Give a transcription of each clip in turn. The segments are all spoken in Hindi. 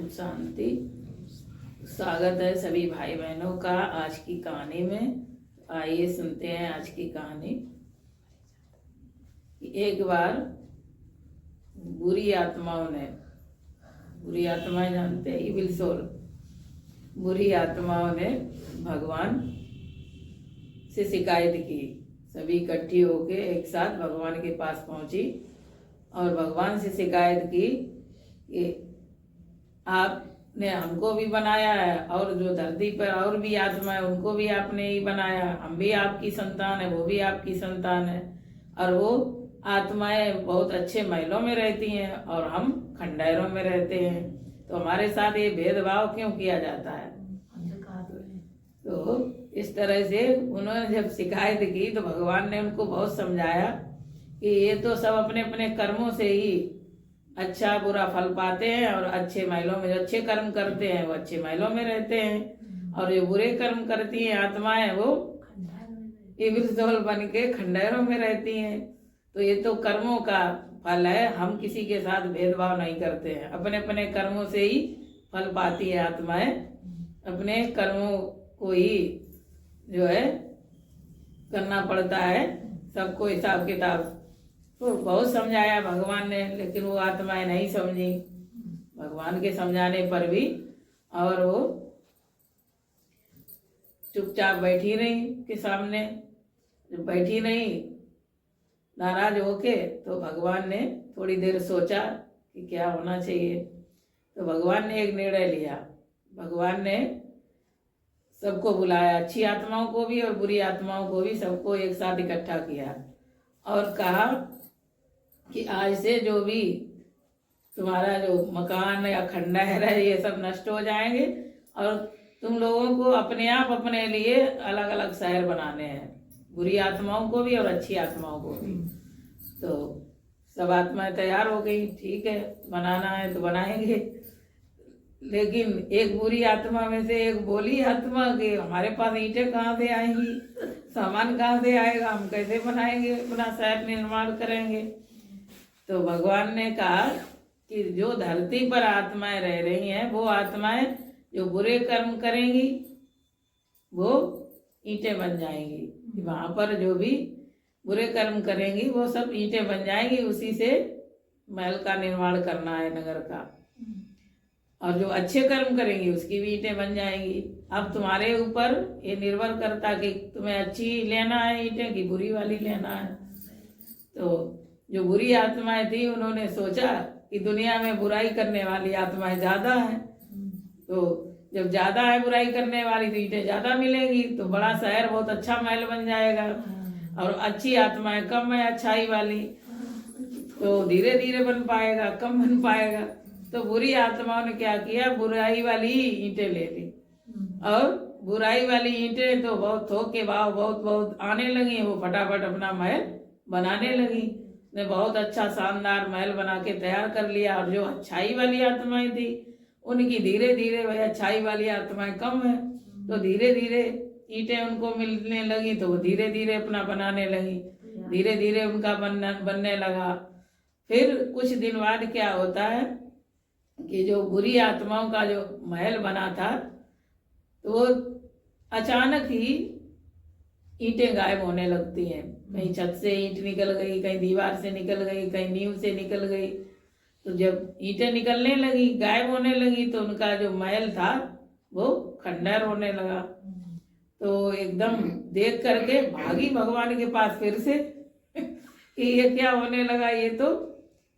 शांति। स्वागत है सभी भाई बहनों का आज की कहानी में। आइए सुनते हैं आज की कहानी। एक बार बुरी आत्माएं जानते हैं, इविल सोल, बुरी आत्माओं ने भगवान से शिकायत की। सभी इकट्ठी होके एक साथ भगवान के पास पहुंची और भगवान से शिकायत की कि आपने हमको भी बनाया है और जो धरती पर और भी आत्मा है उनको भी आपने ही बनाया, हम भी आपकी संतान है, वो भी आपकी संतान है, और वो आत्माएं बहुत अच्छे महलों में रहती हैं और हम खंडहरों में रहते हैं, तो हमारे साथ ये भेदभाव क्यों किया जाता है। तो इस तरह से उन्होंने जब शिकायत की तो भगवान ने उनको बहुत समझाया कि ये तो सब अपने अपने कर्मों से ही अच्छा बुरा फल पाते हैं, और अच्छे महलों में जो अच्छे कर्म करते हैं वो अच्छे महलों में रहते हैं, और जो बुरे कर्म करती हैं आत्माएं वो इविल सोल बन के खंडहरों में रहती हैं। तो ये तो कर्मों का फल है, हम किसी के साथ भेदभाव नहीं करते हैं, अपने अपने कर्मों से ही फल पाती है आत्माएं, अपने कर्मों को ही जो है करना पड़ता है, सबको हिसाब किताब। तो बहुत समझाया भगवान ने, लेकिन वो आत्माएं नहीं समझी भगवान के समझाने पर भी, और वो चुपचाप बैठी रही के सामने। जब बैठी नहीं नाराज होके, तो भगवान ने थोड़ी देर सोचा कि क्या होना चाहिए। तो भगवान ने एक निर्णय लिया। भगवान ने सबको बुलाया, अच्छी आत्माओं को भी और बुरी आत्माओं को भी, सबको एक साथ इकट्ठा किया और कहा कि आज से जो भी तुम्हारा जो मकान या खंडहर है ये सब नष्ट हो जाएंगे, और तुम लोगों को अपने आप अपने लिए अलग अलग शहर बनाने हैं, बुरी आत्माओं को भी और अच्छी आत्माओं को भी। तो सब आत्माएं तैयार हो गई, ठीक है बनाना है तो बनाएंगे। लेकिन एक बुरी आत्मा में से एक बोली आत्मा के, हमारे पास ईंटें कहाँ से आएंगी, सामान कहाँ से आएगा, हम कैसे बनाएंगे, अपना शहर निर्माण करेंगे। तो भगवान ने कहा कि जो धरती पर आत्माएं रह रही हैं वो आत्माएं जो बुरे कर्म करेंगी वो ईंटें बन जाएंगी। वहां पर जो भी बुरे कर्म करेंगी वो सब ईंटें बन जाएंगी, उसी से महल का निर्माण करना है, नगर का। और जो अच्छे कर्म करेंगी उसकी भी ईंटें बन जाएंगी। अब तुम्हारे ऊपर ये निर्भर करता कि तुम्हें अच्छी लेना है ईंटें कि बुरी वाली लेना है। तो जो बुरी आत्माएं थी उन्होंने सोचा कि दुनिया में बुराई करने वाली आत्माएं ज्यादा हैं, तो जब ज्यादा है बुराई करने वाली तो ईंटें ज्यादा मिलेंगी, तो बड़ा शहर बहुत अच्छा महल बन जाएगा, और अच्छी आत्माएं कम है अच्छाई वाली, तो धीरे धीरे बन पाएगा, कम बन पाएगा। तो बुरी आत्माओं ने क्या किया, बुराई वाली ईंटें ले ली, और बुराई वाली ईंटें तो बहुत थोक के भाव बहुत बहुत आने लगी, वो फटाफट अपना महल बनाने लगी, ने बहुत अच्छा शानदार महल बना के तैयार कर लिया। और जो अच्छाई वाली आत्माएं थी उनकी धीरे धीरे, वह अच्छाई वाली आत्माएं कम है तो धीरे धीरे ईंटें उनको मिलने लगी, तो वो धीरे धीरे अपना बनाने लगी, धीरे धीरे उनका बनने लगा। फिर कुछ दिन बाद क्या होता है कि जो बुरी आत्माओं का जो महल बना था तो वो अचानक ही ईंटें गायब होने लगती हैं। कहीं छत से ईंट निकल गई, कहीं दीवार से निकल गई, कहीं नींव से निकल गई। तो जब ईंटें निकलने लगी, गायब होने लगी, तो उनका जो महल था वो खंडहर होने लगा। तो एकदम देख करके भागी भगवान के पास फिर से कि ये क्या होने लगा, ये तो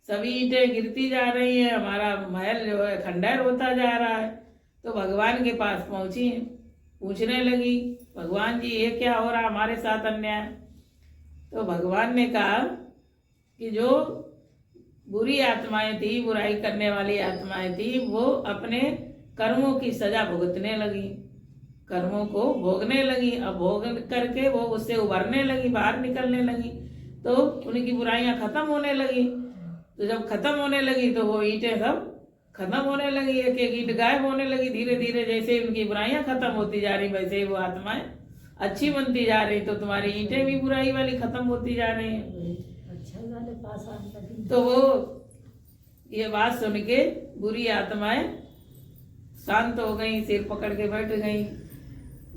सभी ईंटें गिरती जा रही हैं, हमारा महल जो है खंडहर होता जा रहा है। तो भगवान के पास पहुंची, पूछने लगी, भगवान जी ये क्या हो रहा हमारे साथ अन्याय। तो भगवान ने कहा कि जो बुरी आत्माएं थी, बुराई करने वाली आत्माएं थी, वो अपने कर्मों की सजा भुगतने लगी, कर्मों को भोगने लगी। अब भोग करके वो उससे उभरने लगी, बाहर निकलने लगी, तो उनकी बुराइयां खत्म होने लगी। तो जब खत्म होने लगी तो वो ईंटें सब खत्म होने लगी, एक एक ईंट गायब होने लगी धीरे धीरे। जैसे उनकी बुराइयां खत्म होती जा रही वैसे ही वो आत्माएं अच्छी बनती जा रही, तो तुम्हारी ईंटें भी बुराई वाली खत्म होती जा रही हैं। तो वो ये बात सुन के बुरी आत्माएं शांत हो गई, सिर पकड़ के बैठ गई।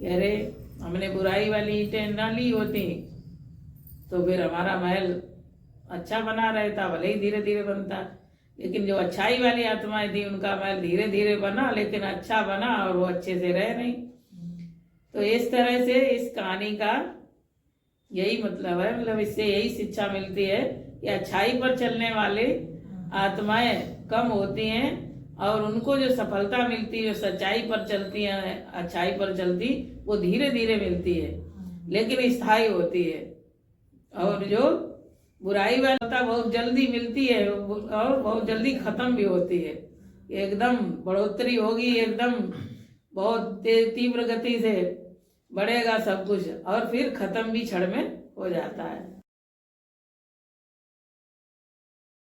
अरे हमने बुराई वाली ईंटें न ली होती तो फिर हमारा महल अच्छा बना रहता, भले ही धीरे धीरे बनता, लेकिन जो अच्छाई वाली आत्माएं थी उनका महल धीरे धीरे बना, लेकिन अच्छा बना और वो अच्छे से रहे नहीं। तो इस तरह से इस कहानी का यही मतलब है, मतलब इससे यही शिक्षा मिलती है कि अच्छाई पर चलने वाले आत्माएं कम होती हैं और उनको जो सफलता मिलती है, जो सच्चाई पर चलती है, अच्छाई पर चलती, वो धीरे धीरे मिलती है लेकिन स्थायी होती है। और जो बुराई वाला बहुत जल्दी मिलती है और बहुत जल्दी खत्म भी होती है। एकदम बढ़ोतरी होगी, एकदम बहुत तीव्र गति से बढ़ेगा सब कुछ और फिर खत्म भी क्षण में हो जाता है।